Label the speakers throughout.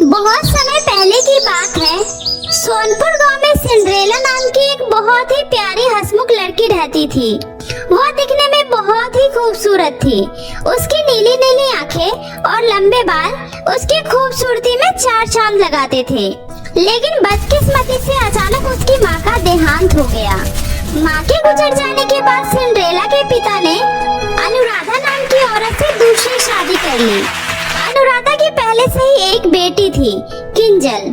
Speaker 1: बहुत समय पहले की बात है। सोनपुर गांव में सिंड्रेला नाम की एक बहुत ही प्यारी हंसमुख लड़की रहती थी। वह दिखने में बहुत ही खूबसूरत थी। उसकी नीली नीली आंखें और लंबे बाल उसकी खूबसूरती में चार चांद लगाते थे। लेकिन बदकिस्मती से अचानक उसकी माँ का देहांत हो गया। माँ के गुजर जाने के बाद सिंड्रेला के पिता ने अनुराधा नाम की औरत से दूसरी शादी कर ली। अनुराधा की पहले से ही एक बेटी थी, किंजल।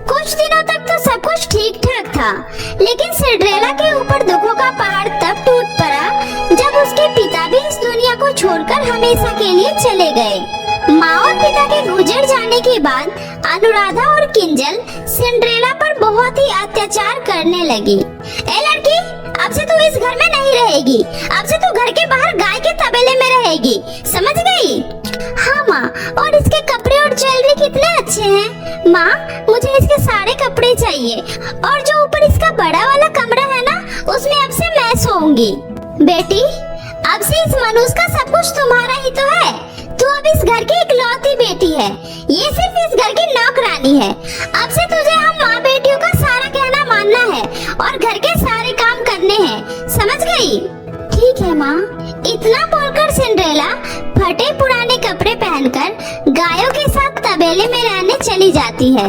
Speaker 1: कुछ दिनों तक तो सब कुछ ठीक ठाक था, लेकिन सिंड्रेला के ऊपर दुखों का पहाड़ तब टूट पड़ा जब उसके पिता भी इस दुनिया को छोड़कर हमेशा के लिए चले गए। माँ और पिता के गुजर जाने के बाद अनुराधा और किंजल सिंड्रेला पर बहुत ही अत्याचार करने लगी। ए लड़की, अब से तू इस घर में नहीं रहेगी। अब से तू घर के बाहर गाय के तबेले में रहेगी, समझ गई? हाँ माँ, और इसके कपड़े और ज्वेलरी कितने अच्छे हैं। माँ, मुझे इसके सारे कपड़े चाहिए, और जो ऊपर इसका बड़ा वाला कमरा है ना, उसमें अब से मैं सोऊंगी। बेटी, अब से इस मनुष्य का सब कुछ तुम्हारा ही तो है। तू अब इस घर की इकलौती बेटी है। ये सिर्फ इस घर की नौकरानी है। अब से तुझे हम माँ बेटियों का सारा कहना मानना है और घर के सारे काम करने हैं, समझ गई? ठीक है माँ। इतना बोलकर सिंड्रेला फटे पुराने कपड़े पहनकर गायों के साथ तबेले में रहने चली जाती है।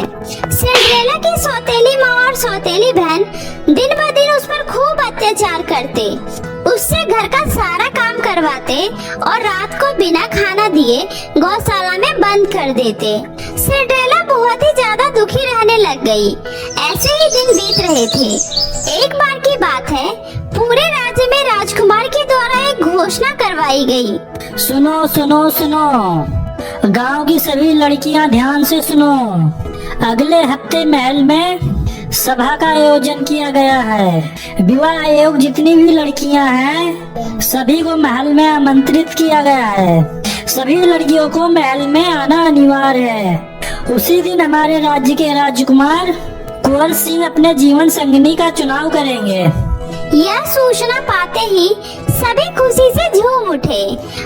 Speaker 1: सिंड्रेला की सौतेली माँ और सौतेली बहन दिन ब दिन उस पर खूब अत्याचार करते, उससे घर का सारा काम करवाते और रात को बिना खाना दिए गौशाला में बंद कर देते। सिंड्रेला बहुत ही ज्यादा दुखी रहने लग गई। ऐसे ही दिन बीत रहे थे। एक बार की बात है, पूरे राज्य में राजकुमार के द्वारा एक घोषणा करवाई गई।
Speaker 2: सुनो सुनो सुनो, गांव की सभी लड़कियां ध्यान से सुनो। अगले हफ्ते महल में सभा का आयोजन किया गया है। विवाह आयोग जितनी भी लड़कियां हैं, सभी को महल में आमंत्रित किया गया है। सभी लड़कियों को महल में आना अनिवार्य है। उसी दिन हमारे राज्य के राजकुमार कुंवर सिंह अपने जीवन संगिनी का चुनाव करेंगे।
Speaker 1: यह सूचना पाते ही सभी खुशी से झूम उठे।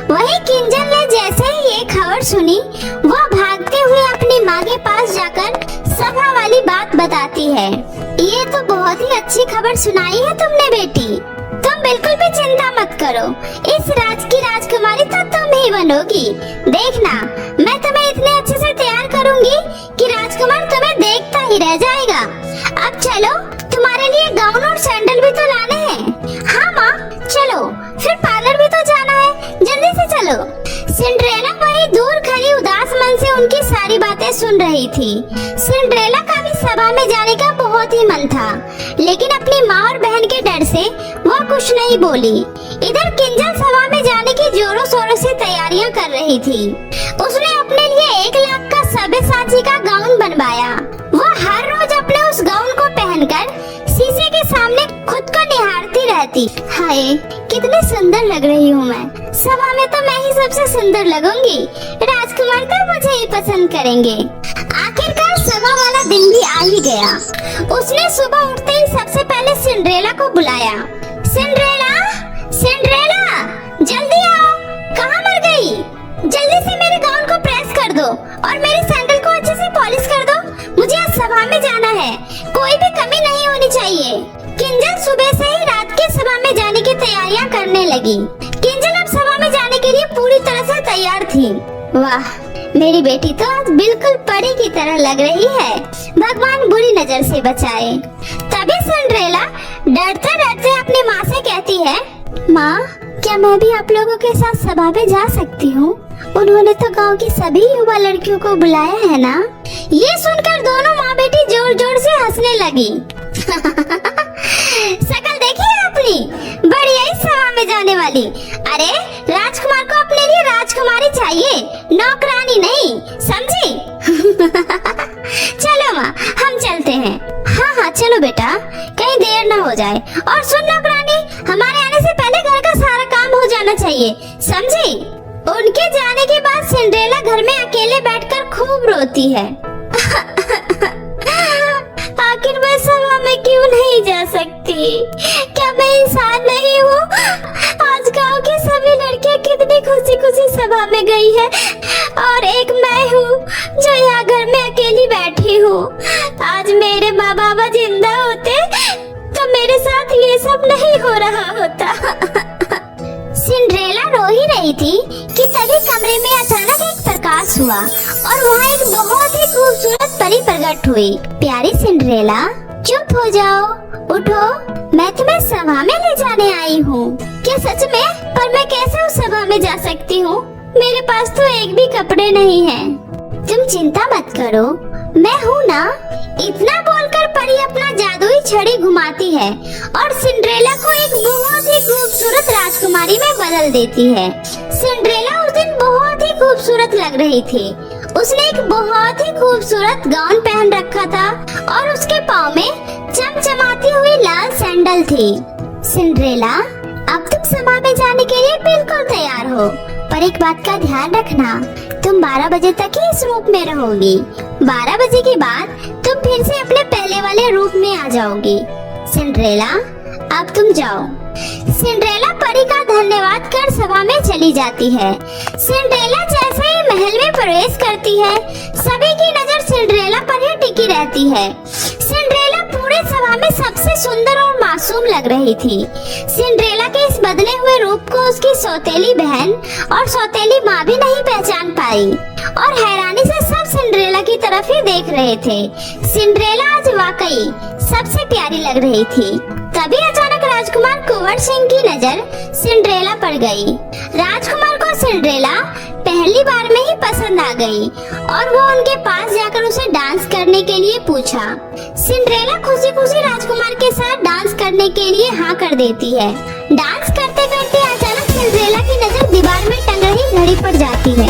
Speaker 1: वही किंजल ने जैसे ही ये खबर सुनी, वह भागते हुए अपनी माँ के पास जाकर सभा वाली बात बताती है। ये तो बहुत ही अच्छी खबर सुनाई है तुमने बेटी। तुम बिल्कुल भी चिंता मत करो। इस राज की राजकुमारी तो तुम ही बनोगी। देखना, मैं तुम्हें इतने अच्छे से तैयार करूंगी कि राजकुमार तुम्हें देखता ही रह जाएगा। अब चलो, तुम्हारे लिए गाउन और सैंडल भी तो लाने हैं। हाँ माँ, चलो। फिर पार्लर भी तो जाना है, जल्दी से चलो। सिंड्रेला वही दूर खड़ी उदास मन से उनकी सारी बातें सुन रही थी। सिंड्रेला का भी सभा में जाने का बहुत ही मन था, लेकिन अपनी माँ और बहन के डर से वह कुछ नहीं बोली। इधर किंजल सभा में जाने की जोरों शोरों से तैयारियां कर रही थी। उसने अपने लिए 1 लाख का सब्यसाची का गाउन बनवाया। वह हर रोज अपने उस गाउन को पहनकर शीशे के सामने खुद को निहारती रहती। हाय, कितनी सुंदर लग रही हूँ मैं। सभा में तो मैं ही सबसे सुंदर लगूंगी। राजकुमार तो मुझे ही पसंद करेंगे। आखिरकार सभा वाला दिन भी आ ही गया। उसने सुबह उठते ही सबसे पहले सिंड्रेला को बुलाया। सिंड्रेला, सिंड्रेला, जल्दी आओ। कहाँ मर गई? जल्दी से मेरे गाउन को प्रेस कर दो और मेरे सैंडल को अच्छे से पॉलिश कर दो। मुझे आज सभा में जाना है, कोई भी कमी नहीं होनी चाहिए। किंजल सुबह से ही रात के सभा में जाने की तैयारियां करने लगी। किंजल अब सभा में जाने के लिए पूरी तरह से तैयार थी। वाह, मेरी बेटी तो आज बिल्कुल परी की तरह लग रही है। भगवान बुरी नजर से बचाए। तभी सिंड्रेला डरते डरते अपनी माँ से कहती है, माँ, क्या मैं भी आप लोगों के साथ सभा में जा सकती हूँ? उन्होंने तो गांव की सभी युवा लड़कियों को बुलाया है ना? ये सुनकर दोनों माँ बेटी जोर जोर से हंसने लगी। शकल देखी है अपनी, बढ़िया ही सभा में जाने वाली। अरे, राजकुमार को अपने लिए राजकुमारी चाहिए, नौकरानी नहीं, समझी? चलो माँ, हम चलते हैं। हाँ हाँ, चलो बेटा, कहीं देर ना हो जाए। और सुन नौकरानी, हमारे आने से पहले घर का सारा काम हो जाना चाहिए, समझी? उनके जाने के बाद सिंड्रेला घर में अकेले बैठकर खूब रोती है। आखिर मैं सभा में क्यों नहीं जा सकती? क्या मैं इंसान नहीं हूँ? आज गांव की सभी लड़कियाँ कितनी खुशी खुशी सभा में गई है, और एक मैं हूँ जो यहाँ घर में अकेले अकेली बैठी हूँ। आज मेरे माँ बाबा जिंदा होते तो मेरे साथ ये सब नहीं हो रहा होता। सिंड्रेला रो ही रही थी कि तभी कमरे में अचानक एक प्रकाश हुआ और वहाँ एक बहुत ही खूबसूरत परी प्रकट हुई। प्यारी सिंड्रेला, चुप हो जाओ, उठो, मैं तुम्हें सभा में ले जाने आई हूँ। क्या सच में? पर मैं कैसे उस सभा में जा सकती हूँ? मेरे पास तो एक भी कपड़े नहीं हैं। तुम चिंता मत करो, मैं हूँ ना। इतना बोलकर परी अपना जादुई छड़ी घुमाती है और सिंड्रेला को एक बहुत ही खूबसूरत राजकुमारी में बदल देती है। सिंड्रेला उस दिन बहुत ही खूबसूरत लग रही थी। उसने एक बहुत ही खूबसूरत गाउन पहन रखा था और उसके पाँव में चमचमाती हुई लाल सैंडल थी। सिंड्रेला, अब तुम सभा में जाने के लिए बिल्कुल तैयार हो, पर एक बात का ध्यान रखना, तुम 12 बजे तक ही इस रूप में रहोगी। 12 बजे के बाद तुम फिर से अपने पहले वाले रूप में आ जाओगी। सिंड्रेला, अब तुम जाओ। सिंड्रेला परी का धन्यवाद कर सभा में चली जाती है। सिंड्रेला जैसे ही महल में प्रवेश करती है, सभी की नजर सिंड्रेला पर ही टिकी रहती है। सिंड्रेला पूरे सभा में सबसे सुंदर और मासूम लग रही थी। सिंड्रेला के इस बदले हुए रूप को उसकी सौतेली बहन और सौतेली माँ भी नहीं पहचान पाई और हैरानी से सब सिंड्रेला की तरफ ही देख रहे थे। सिंड्रेला आज वाकई सबसे प्यारी लग रही थी। तभी अचानक राजकुमार कुंवर सिंह की नजर सिंड्रेला पर गई। राजकुमार को सिंड्रेला पहली बार में ही पसंद आ गई और वो उनके पास जाकर उसे डांस करने के लिए पूछा। सिंड्रेला खुशी खुशी राजकुमार के साथ डांस करने के लिए हाँ कर देती है। डांस करते करते अचानक सिंड्रेला की नजर दीवार में टंग रही घड़ी पर जाती है।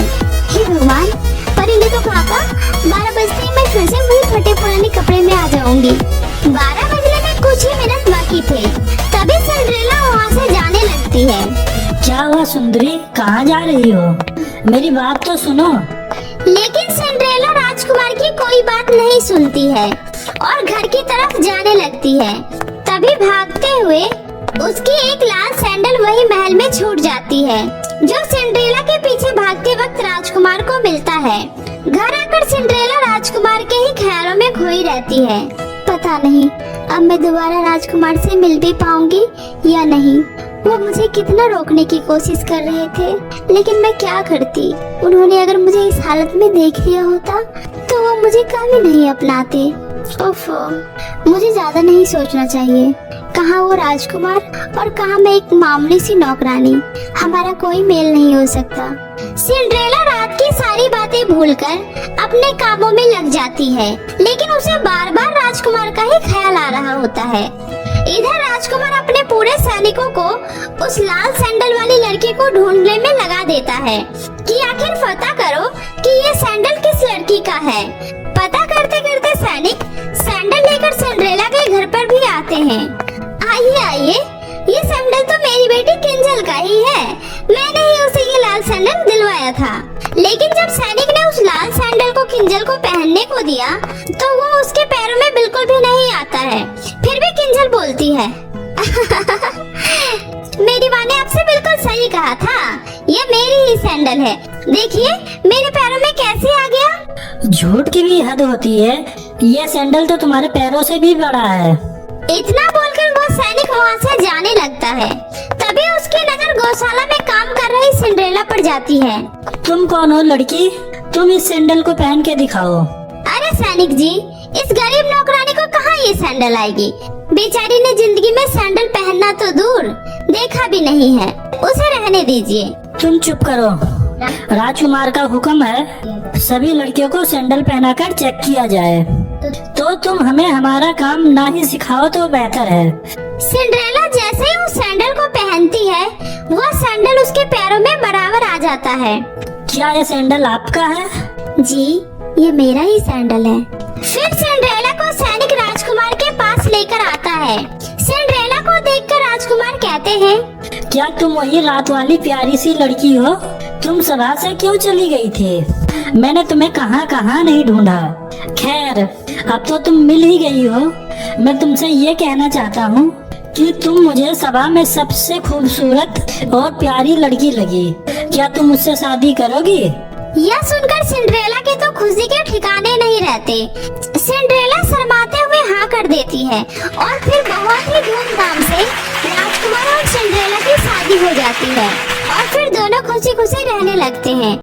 Speaker 1: हे भगवान, परी ने तो कहा था 12 बजते ही मैं फिर से वही फटे पुराने कपड़े में आ जाऊंगी। 12 बजने में कुछ ही मिनट बाकी थे। तभी सिंड्रेला वहाँ से जाने लगती है।
Speaker 2: क्या हुआ सुंदरी, कहाँ जा रही हो? मेरी बात तो सुनो।
Speaker 1: लेकिन सिंड्रेला राजकुमार की कोई बात नहीं सुनती है और घर की तरफ जाने लगती है। तभी भागते हुए उसकी एक लाल सैंडल वही महल में छूट जाती है, जो सिंड्रेला के पीछे भागते वक्त राजकुमार को मिलता है। घर आकर सिंड्रेला राजकुमार के ही ख्यालों में खोई रहती है। पता नहीं अब मैं दोबारा राजकुमार से मिल भी पाऊंगी या नहीं। वो मुझे कितना रोकने की कोशिश कर रहे थे, लेकिन मैं क्या करती। उन्होंने अगर मुझे इस हालत में देख लिया होता तो वो मुझे कभी नहीं अपनाते। ओफो, मुझे ज्यादा नहीं सोचना चाहिए। कहाँ वो राजकुमार और कहाँ मैं एक मामूली सी नौकरानी। हमारा कोई मेल नहीं हो सकता। सिंड्रेला रात की सारी बातें भूलकर अपने कामों में लग जाती है, लेकिन उसे बार बार राजकुमार का ही ख्याल आ रहा होता है। इधर राजकुमार अपने पूरे सैनिकों को उस लाल सैंडल वाली लड़की को ढूंढने में लगा देता है कि आखिर पता करो कि ये सैंडल किस लड़की का है। पता करते करते सैनिक सैंडल लेकर सिंड्रेला के घर पर भी आते हैं। आइए आइए, ये सैंडल तो मेरी बेटी किंजल का ही है। मैंने ही उसे ये लाल सैंडल दिलवाया था। लेकिन जब सैनिक ने उस लाल सैंडल को किंजल को पहनने को दिया तो वो उसके पैरों में बिल्कुल भी नहीं आता है। फिर भी किंजल बोलती है मेरी माँ ने आपसे बिल्कुल सही कहा था, ये मेरी ही सैंडल है। देखिए मेरे पैरों में कैसे आ गया।
Speaker 2: झूठ की भी हद होती है, ये सैंडल तो तुम्हारे पैरों से भी बड़ा है।
Speaker 1: इतना बोलकर वो सैनिक वहाँ से जाने लगता है। तभी उसकी नजर गौशाला में काम कर रही सिंड्रेला पर जाती है।
Speaker 2: तुम कौन हो लड़की? तुम इस सैंडल को पहन के दिखाओ।
Speaker 1: अरे सैनिक जी, इस गरीब नौकरानी को कहाँ ये सैंडल आएगी। बेचारी ने जिंदगी में सैंडल पहनना तो दूर देखा भी नहीं है, उसे रहने दीजिए।
Speaker 2: तुम चुप करो। राजकुमार का हुक्म है सभी लड़कियों को सैंडल पहनाकर चेक किया जाए, तो तुम हमें हमारा काम ना ही सिखाओ तो बेहतर है।
Speaker 1: सिंड्रेला जैसे ही उस सैंडल को पहनती है, वह सैंडल उसके पैरों में बराबर आ जाता है।
Speaker 2: क्या ये सैंडल आपका है?
Speaker 1: जी, ये मेरा ही सैंडल है। फिर सिंड्रेला को सैनिक राजकुमार के पास लेकर आता है। सिंड्रेला को देखकर राजकुमार कहते हैं,
Speaker 2: क्या तुम वही रात वाली प्यारी सी लड़की हो? तुम सभा से क्यों चली गई थी? मैंने तुम्हें कहाँ कहाँ नहीं ढूंढा। खैर, अब तो तुम मिल ही गई हो। मैं तुमसे ये कहना चाहता हूँ कि तुम मुझे सभा में सबसे खूबसूरत और प्यारी लड़की लगी। क्या तुम मुझसे शादी करोगी?
Speaker 1: यह सुनकर सिंड्रेला के तो खुशी के ठिकाने नहीं रहते। सिंड्रेला शर्माते हुए हाँ कर देती है और फिर बहुत ही धूमधाम से राजकुमार और सिंड्रेला की शादी हो जाती है और फिर दोनों खुशी खुशी रहने लगते हैं।